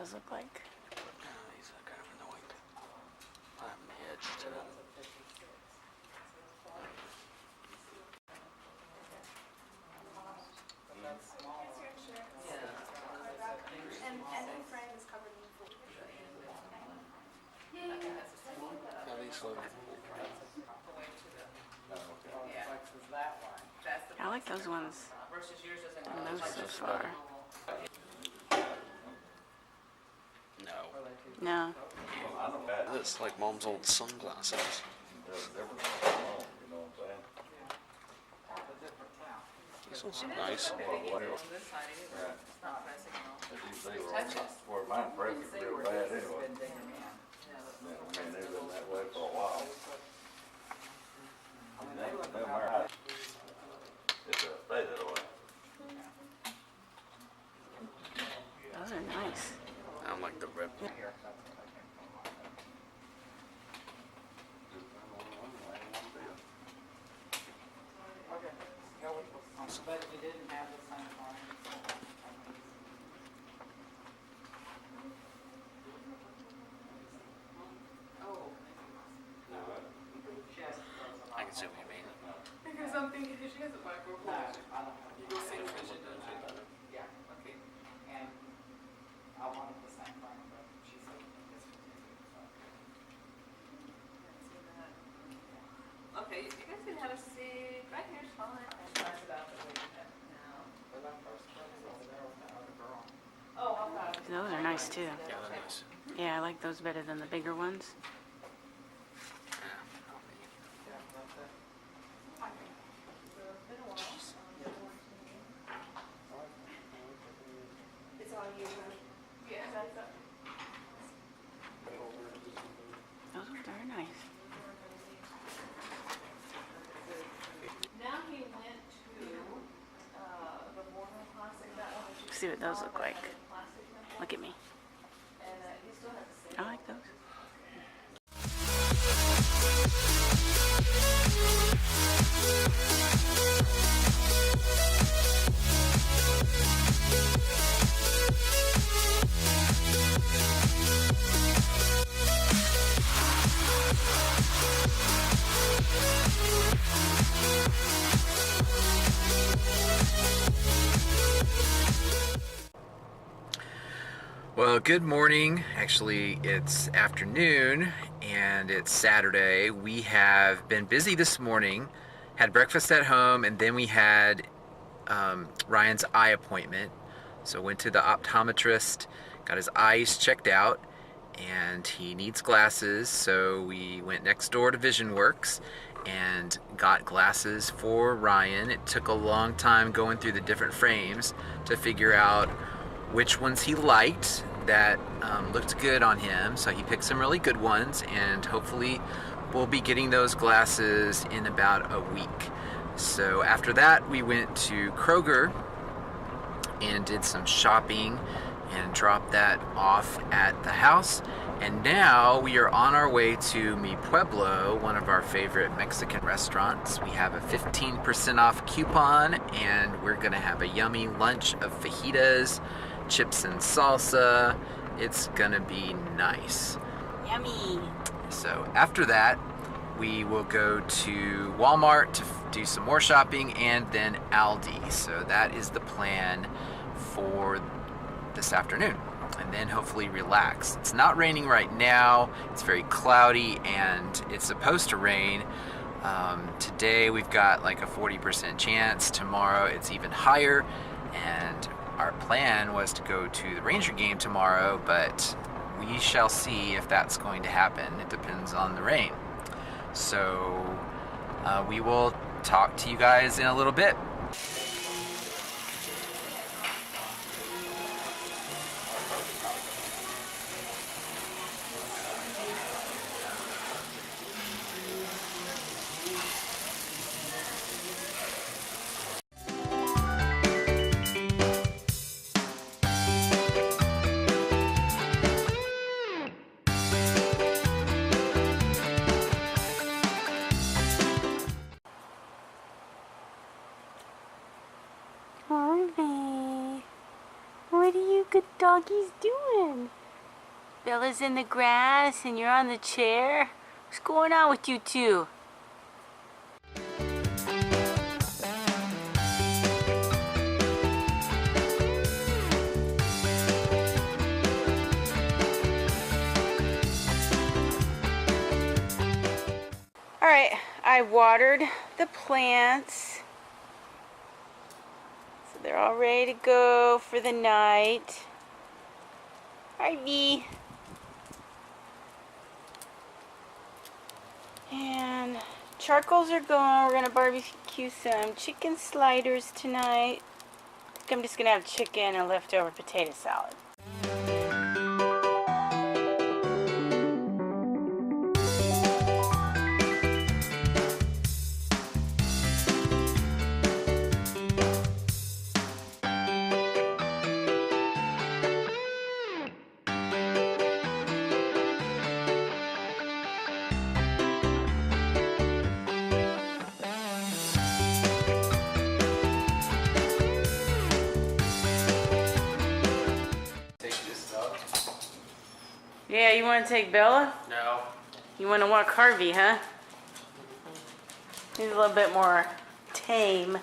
those look like. He's kind of annoying. I'm hitched to them. How these look? I like those ones the most so far. No. No. It's like Mom's old sunglasses. These ones look nice. Where mine breaks real bad anyway. Yeah, man, they've been that way for a while. No matter how, it's a stay that way. Those are nice. I don't like the rip. But we didn't have the same one. Oh. I can see what you mean. Because I'm thinking she has a microphone. No, I don't. You go see what she does. Yeah, okay. And I wanted the same thing, but she said it's Okay, you guys can have a seat. Right here's fine. Oh, okay. Those are nice too. Yeah, they're nice. Yeah, I like those better than the bigger ones. It's all you, honey. Yeah, that's up. Those are very nice. Now he went to the Mormon Classic. That one. See what those look like. Classic. Look at me. And he still has the same. I like those. Well, good morning. Actually, it's afternoon and it's Saturday. We have been busy this morning, had breakfast at home, and then we had Ryan's eye appointment. So went to the optometrist, got his eyes checked out, and he needs glasses. So we went next door to Vision Works and got glasses for Ryan. It took a long time going through the different frames to figure out which ones he liked that looked good on him. So he picked some really good ones, and hopefully we'll be getting those glasses in about a week. So after that, we went to Kroger and did some shopping and dropped that off at the house. And now we are on our way to Mi Pueblo, one of our favorite Mexican restaurants. We have a 15% off coupon, and we're gonna have a yummy lunch of fajitas, chips and salsa. It's gonna be nice. Yummy. So after that, we will go to Walmart to do some more shopping, and then Aldi. So that is the plan for this afternoon, and then hopefully relax. It's not raining right now. It's very cloudy, and it's supposed to rain. Today we've got like a 40% chance. Tomorrow it's even higher, and our plan was to go to the Ranger game tomorrow, but we shall see if that's going to happen. It depends on the rain. So we will talk to you guys in a little bit. What are you good doggies doing? Bella's in the grass and you're on the chair. What's going on with you two? Alright, I watered the plants. So they're all ready to go for the night. Ivy. And charcoals are gone. We're gonna barbecue some chicken sliders tonight. I think I'm just gonna have chicken and leftover potato salad. Yeah, you want to take Bella? No. You want to walk Harvey, huh? He's a little bit more tame.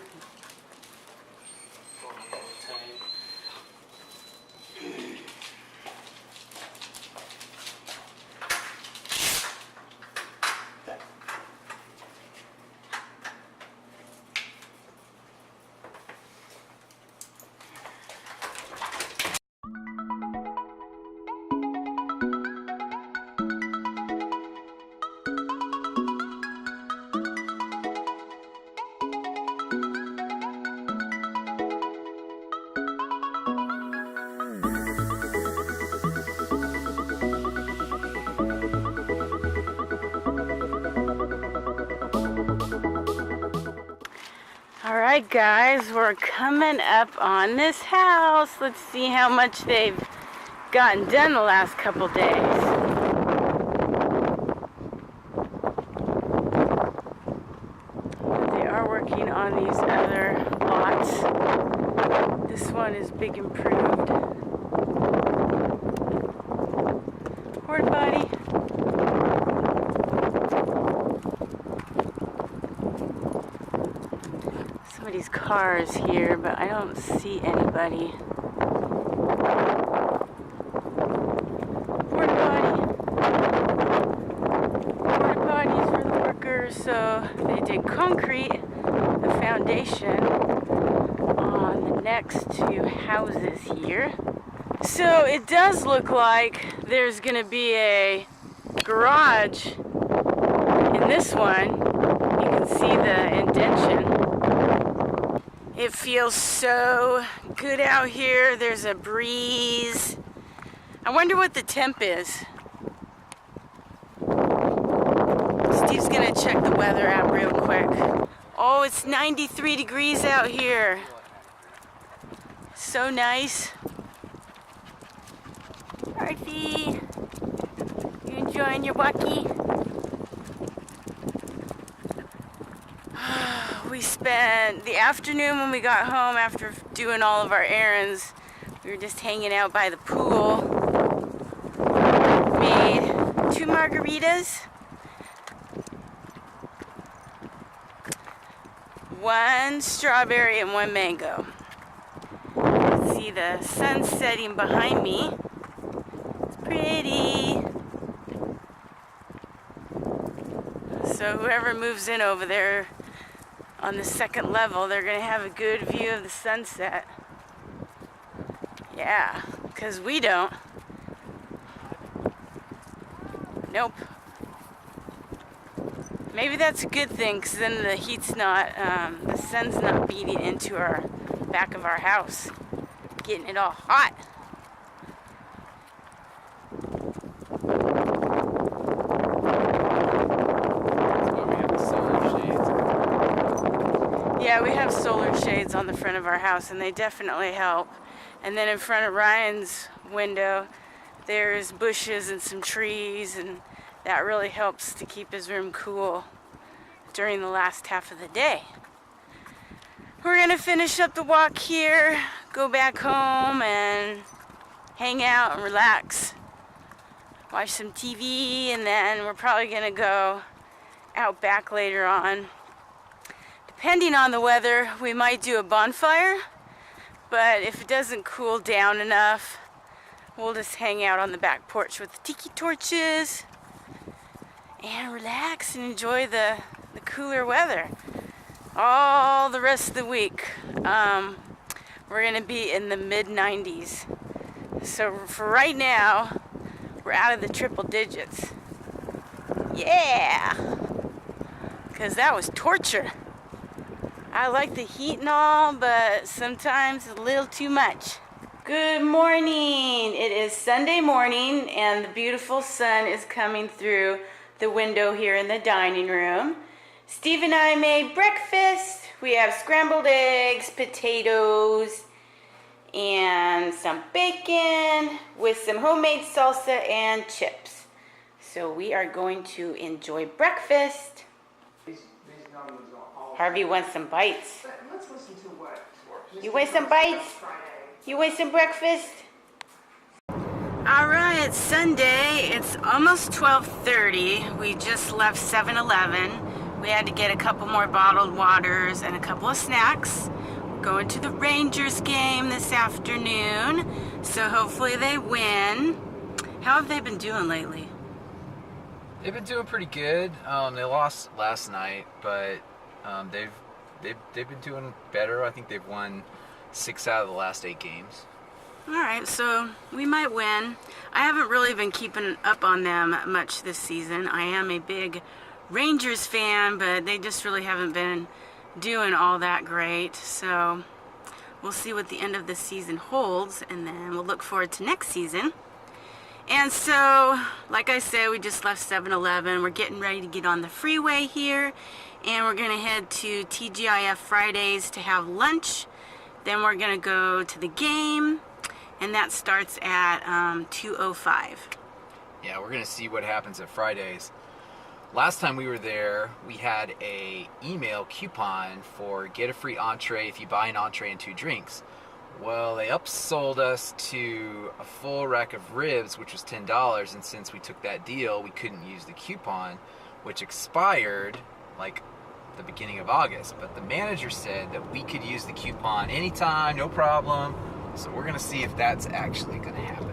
Alright guys, we're coming up on this house. Let's see how much they've gotten done the last couple days. They are working on these other lots. This one is big improved. Porta potty. Somebody's car is here, but I don't see anybody. Porta potty. Porta potties for the workers. So they did concrete, the foundation, on the next two houses here. So it does look like there's gonna be a garage in this one. You can see the indentation. It feels so good out here. There's a breeze. I wonder what the temp is. Steve's gonna check the weather out real quick. Oh, it's 93 degrees out here. So nice. Arthie, you enjoying your walkie? We spent the afternoon when we got home after doing all of our errands. We were just hanging out by the pool. Made 2 margaritas. 1 strawberry and 1 mango. See the sun setting behind me. It's pretty. So whoever moves in over there on the 2nd level, they're gonna have a good view of the sunset. Yeah, because we don't. Nope. Maybe that's a good thing, because then the heat's not, the sun's not beating into our back of our house, getting it all hot. Yeah, we have solar shades on the front of our house, and they definitely help. And then in front of Ryan's window, there's bushes and some trees, and that really helps to keep his room cool during the last half of the day. We're gonna finish up the walk here. go back home and hang out and relax, watch some TV, and then we're probably gonna go out back later on. Depending on the weather, we might do a bonfire, but if it doesn't cool down enough, we'll just hang out on the back porch with the tiki torches and relax and enjoy the cooler weather. All the rest of the week, we're gonna be in the mid-90s. So for right now, we're out of the triple digits. Yeah! Because that was torture. I like the heat and all, but sometimes a little too much. Good morning! It is Sunday morning and the beautiful sun is coming through the window here in the dining room. Steve and I made breakfast. We have scrambled eggs, potatoes, and some bacon with some homemade salsa and chips. So we are going to enjoy breakfast. Harvey wants some bites. But let's listen to what. You want some bites? You want some breakfast? All right, it's Sunday. It's almost 12:30. We just left 7-Eleven. We had to get a couple more bottled waters and a couple of snacks. We're going to the Rangers game this afternoon, so hopefully they win. How have they been doing lately? They've been doing pretty good. They lost last night, but they've been doing better. I think they've won 6 out of the last 8 games. All right, so we might win. I haven't really been keeping up on them much this season. I am a big Rangers fan, but they just really haven't been doing all that great. So we'll see what the end of the season holds, and then we'll look forward to next season. And so, like I said, we just left 7-Eleven. We're getting ready to get on the freeway here, and we're going to head to TGIF Fridays to have lunch. Then we're going to go to the game, and that starts at 2:05. Yeah, we're going to see what happens at Fridays. Last time we were there, we had a email coupon for get a free entree if you buy an entree and 2 drinks. Well, they upsold us to a full rack of ribs, which was $10, and since we took that deal, we couldn't use the coupon, which expired like the beginning of August. But the manager said that we could use the coupon anytime, no problem. So we're going to see if that's actually going to happen.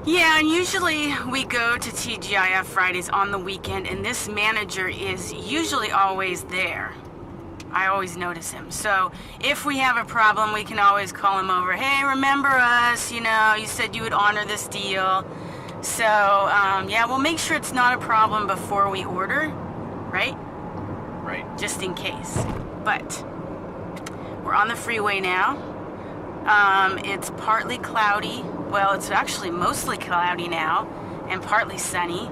Yeah, and usually we go to TGIF Fridays on the weekend, and this manager is usually always there. I always notice him. So if we have a problem, we can always call him over. Hey, remember us? You know, you said you would honor this deal. So, yeah, we'll make sure it's not a problem before we order, right? Right. Just in case. But we're on the freeway now. It's partly cloudy. Well, it's actually mostly cloudy now and partly sunny.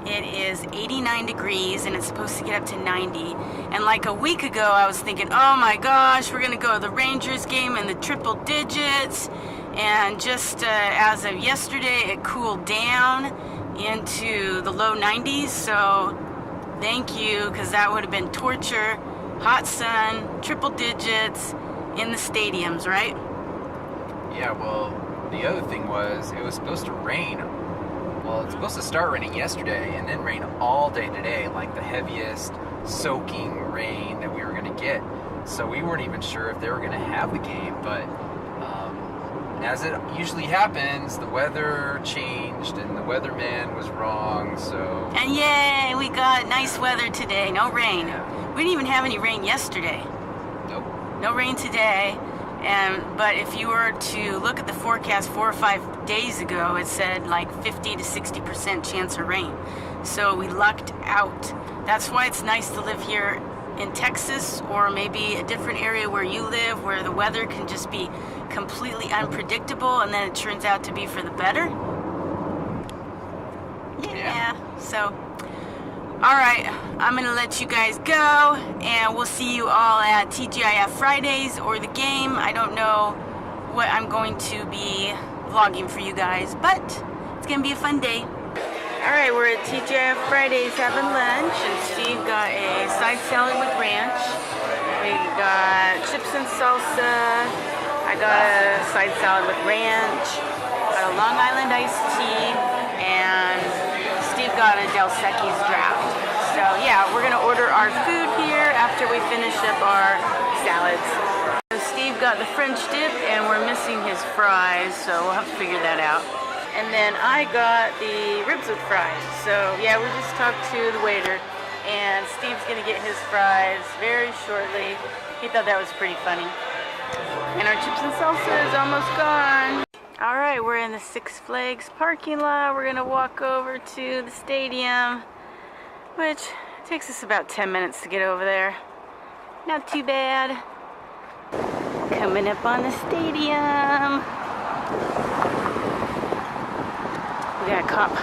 It is 89 degrees and it's supposed to get up to 90. And like a week ago, I was thinking, oh my gosh, we're going to go to the Rangers game in the triple digits. And just as of yesterday, it cooled down into the low 90s. So thank you, because that would have been torture. Hot sun, triple digits in the stadiums, right? Yeah, well, the other thing was it was supposed to rain. Well, it's supposed to start raining yesterday and then rain all day today, like the heaviest soaking rain that we were going to get. So we weren't even sure if they were going to have the game, but as it usually happens, the weather changed and the weatherman was wrong, so... And yay, we got nice weather today, no rain. Yeah. We didn't even have any rain yesterday. Nope. No rain today. But if you were to look at the forecast 4 or 5 days ago, it said like 50 to 60% chance of rain. So we lucked out. That's why it's nice to live here in Texas, or maybe a different area where you live, where the weather can just be completely unpredictable and then it turns out to be for the better. Yeah. So, all right, I'm gonna let you guys go, and we'll see you all at TGIF Fridays or the game. I don't know what I'm going to be vlogging for you guys, but it's gonna be a fun day. All right, we're at TGIF Fridays having lunch, and Steve got a side salad with ranch. We got chips and salsa. I I got a side salad with ranch, got a Long Island iced tea, and Steve got a Del Secchi's draft. So yeah, we're gonna order our food here after we finish up our salads. So Steve got the French dip and we're missing his fries, so we'll have to figure that out. And then I got the ribs with fries. So yeah, we just talked to the waiter and Steve's gonna get his fries very shortly. He thought that was pretty funny. And our chips and salsa is almost gone. All right, we're in the Six Flags parking lot. We're gonna walk over to the stadium, which takes us about 10 minutes to get over there. Not too bad. Coming up on the stadium. We got a cop.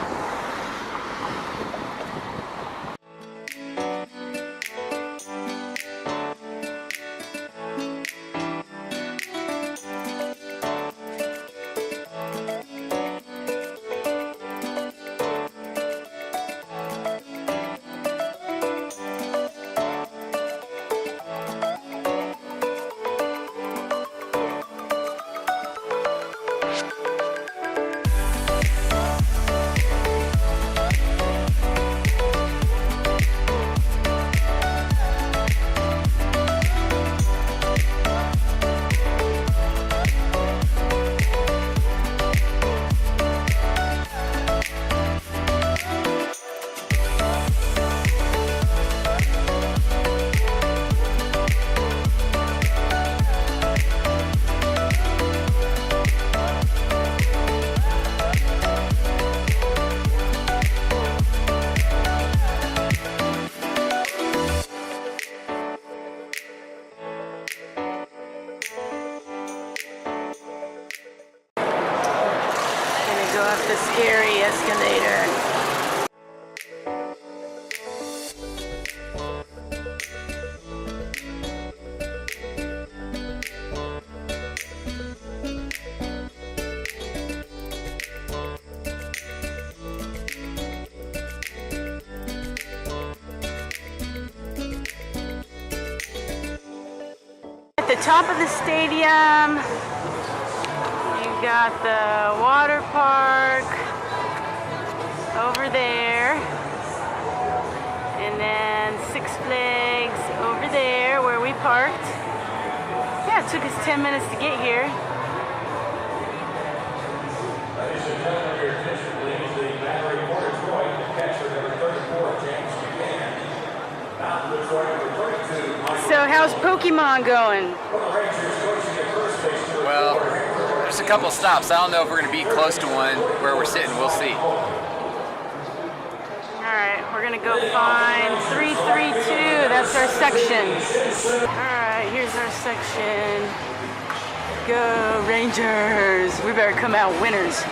Go up the scary escalator. At the top of the stadium, you got the water park over there, and then Six Flags over there where we parked. Yeah, it took us 10 minutes to get here. Ladies and gentlemen, your attention please. The battery for Detroit, the catcher number 34, James McCann. Now Detroit number 32. So how's Pokemon going? Well, there's a couple stops. I don't know if we're going to be close to one where we're sitting. We'll see. Alright, we're gonna go find 332. That's our section. Alright, here's our section. Go Rangers! We better come out winners.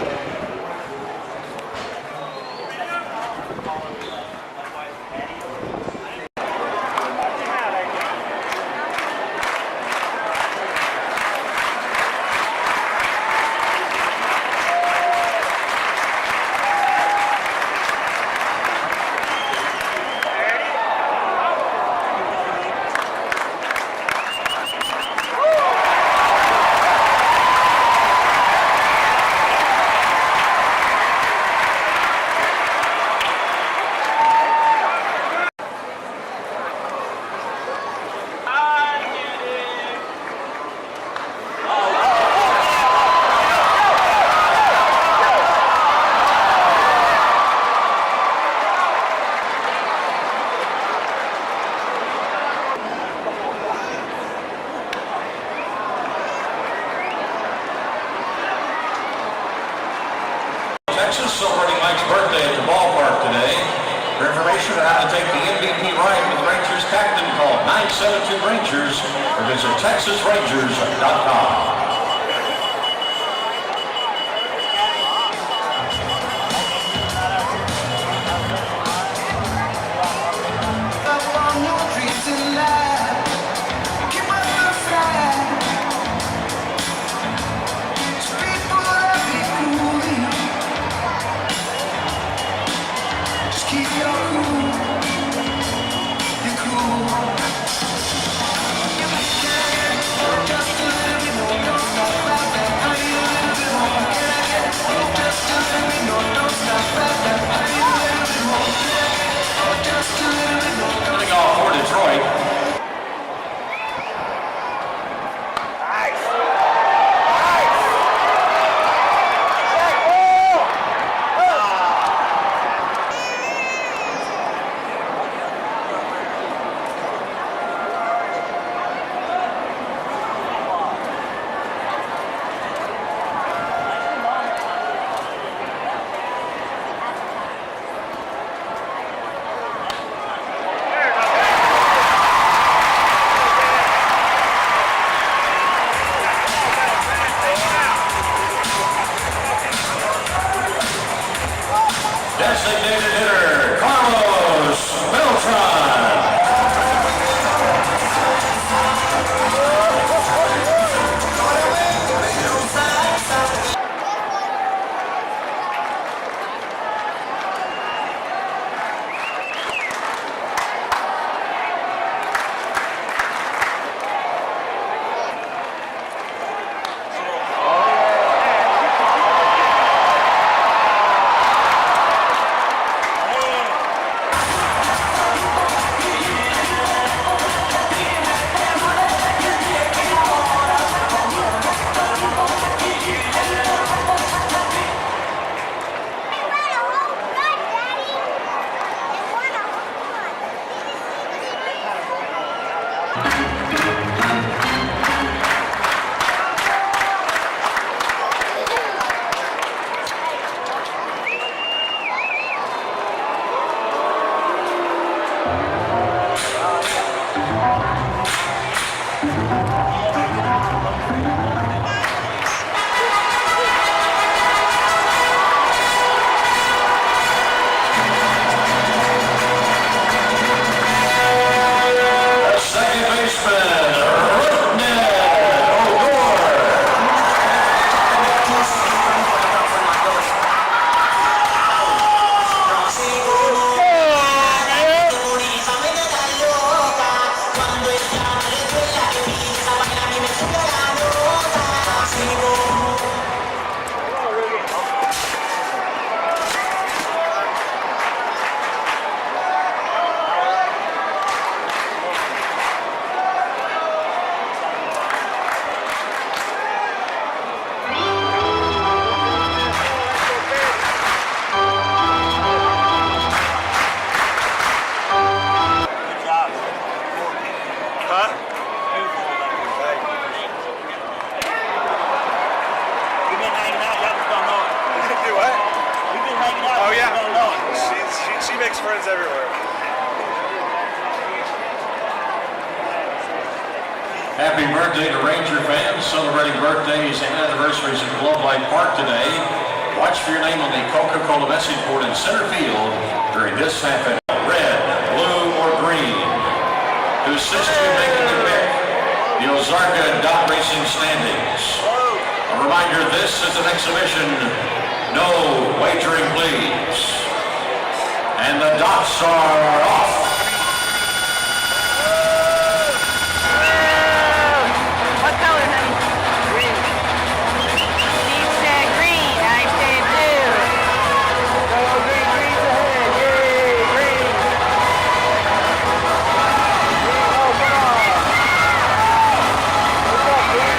Texas celebrating Mike's birthday at the ballpark today. For information on how to take the MVP ride with Rangers captain, call 972 Rangers or visit TexasRangers.com. Just a little bit more. makes friends everywhere. Happy birthday to Ranger fans celebrating birthdays and anniversaries at Globe Life Park today. Watch for your name on the Coca-Cola message board in center field during this half inning. Red, blue, or green. To assist you making the pick, the Ozarka Dot Racing standings. A reminder, this is an exhibition. No wagering, please. And the dots are off. What color, honey? Green. Steve said green. I said blue. Go green, green's ahead. Yay, green. Oh, come on. What's up, green? Go green.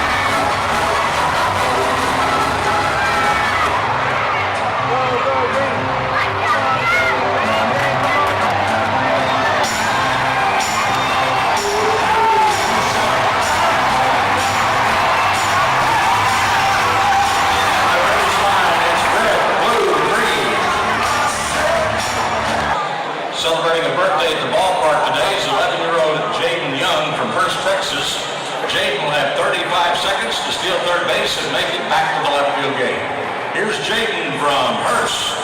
Celebrating a birthday at the ballpark today is 11-year-old Jaden Young from Hearst, Texas. Jaden will have 35 seconds to steal third base and make it back to the left field gate. Here's Jaden from Hearst.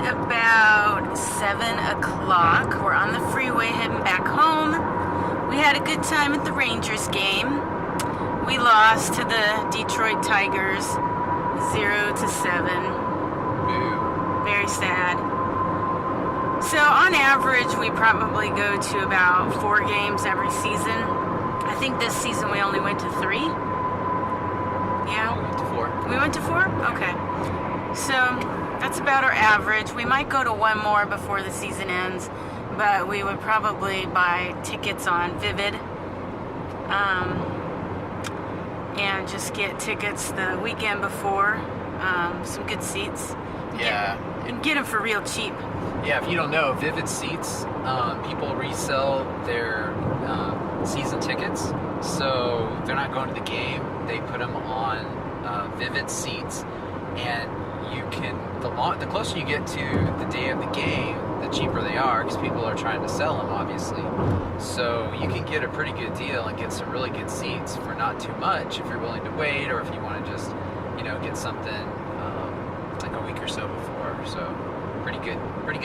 About 7 o'clock. We're on the freeway heading back home. We had a good time at the Rangers game. We lost to the Detroit Tigers 0-7. Very sad. So on average, we probably go to about 4 games every season. I think this season we only went to 3. Yeah? We went to 4. We went to 4? Okay. So that's about our average. We might go to 1 more before the season ends, but we would probably buy tickets on Vivid and just get tickets the weekend before, some good seats. Yeah. And get them for real cheap. Yeah, if you don't know, Vivid Seats, people resell their season tickets, so if they're not going to the game, they put them on Vivid Seats, and you can, the closer you get to the day of the game, the cheaper they are, because people are trying to sell them, obviously. So you can get a pretty good deal and get some really good seats for not too much if you're willing to wait, or if you want to just, get something like a week or so before. So pretty good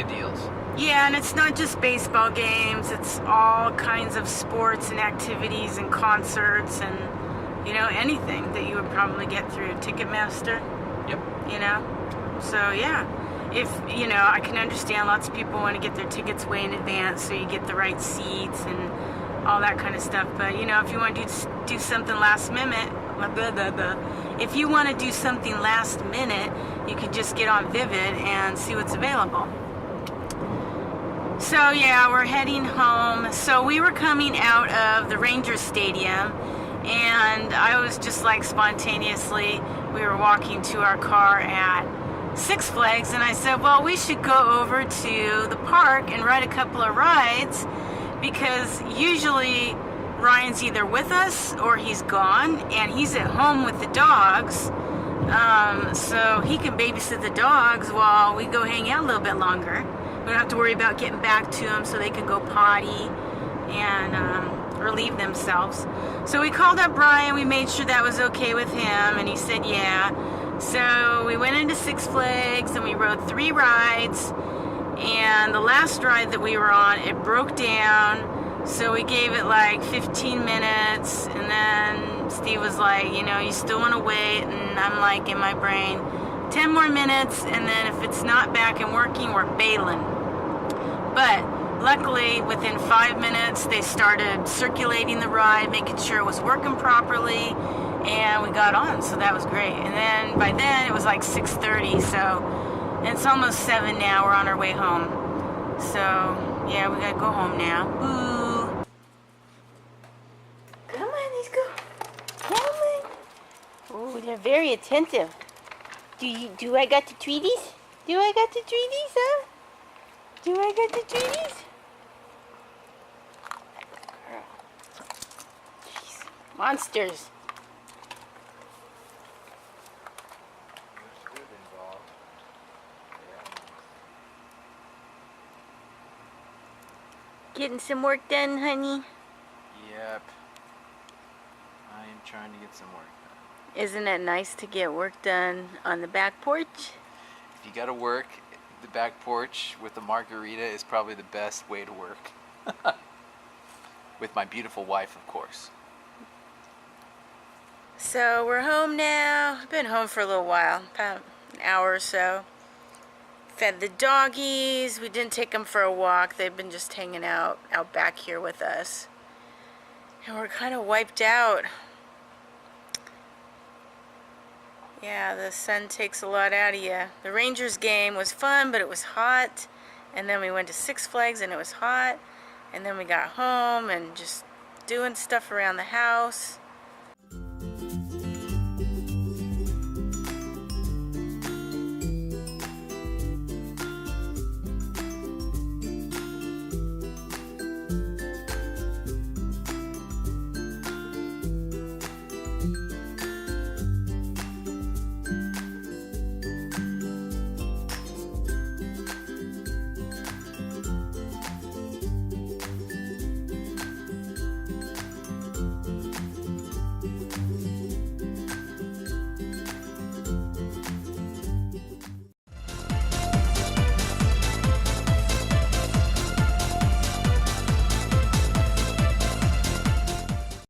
deals. Yeah, and it's not just baseball games, it's all kinds of sports and activities and concerts and, anything that you would probably get through Ticketmaster. Yep. So yeah, if, I can understand lots of people want to get their tickets way in advance so you get the right seats and, all that kind of stuff. But you know, if you want to do something last minute, if you want to do something last minute, you can just get on Vivid and see what's available. So yeah, we're heading home. So we were coming out of the Rangers Stadium, and I was just like spontaneously, we were walking to our car at Six Flags, and I said, well, we should go over to the park and ride a couple of rides, because usually Ryan's either with us or he's gone, and he's at home with the dogs, so he can babysit the dogs while we go hang out a little bit longer. We don't have to worry about getting back to them so they can go potty and relieve themselves. So we called up Brian, we made sure that was okay with him, and he said yeah. So we went into Six Flags and we rode 3 rides, and the last ride that we were on, it broke down, so we gave it like 15 minutes, and then Steve was like, you know, you still want to wait, and I'm like in my brain, 10 more minutes, and then if it's not back and working, we're bailing. But luckily, within 5 minutes, they started circulating the ride, making sure it was working properly, and we got on, so that was great. And then by then, it was like 6:30, so it's almost 7 now. We're on our way home. So yeah, we gotta go home now. Boo! Come on, let's go. Come on. Oh, they're very attentive. Do I got the treaties? Do I got the treaties, huh? Do I got the treaties? Girl. Jeez. Monsters. Getting some work done, honey? Yep. I am trying to get some work done. Isn't it nice to get work done on the back porch? If you gotta work, the back porch with a margarita is probably the best way to work. With my beautiful wife, of course. So we're home now. I've been home for a little while, about an hour or so. Fed the doggies. We didn't take them for a walk. They've been just hanging out back here with us. And we're kind of wiped out. Yeah, the sun takes a lot out of you. The Rangers game was fun, but it was hot. And then we went to Six Flags and it was hot. And then we got home and just doing stuff around the house.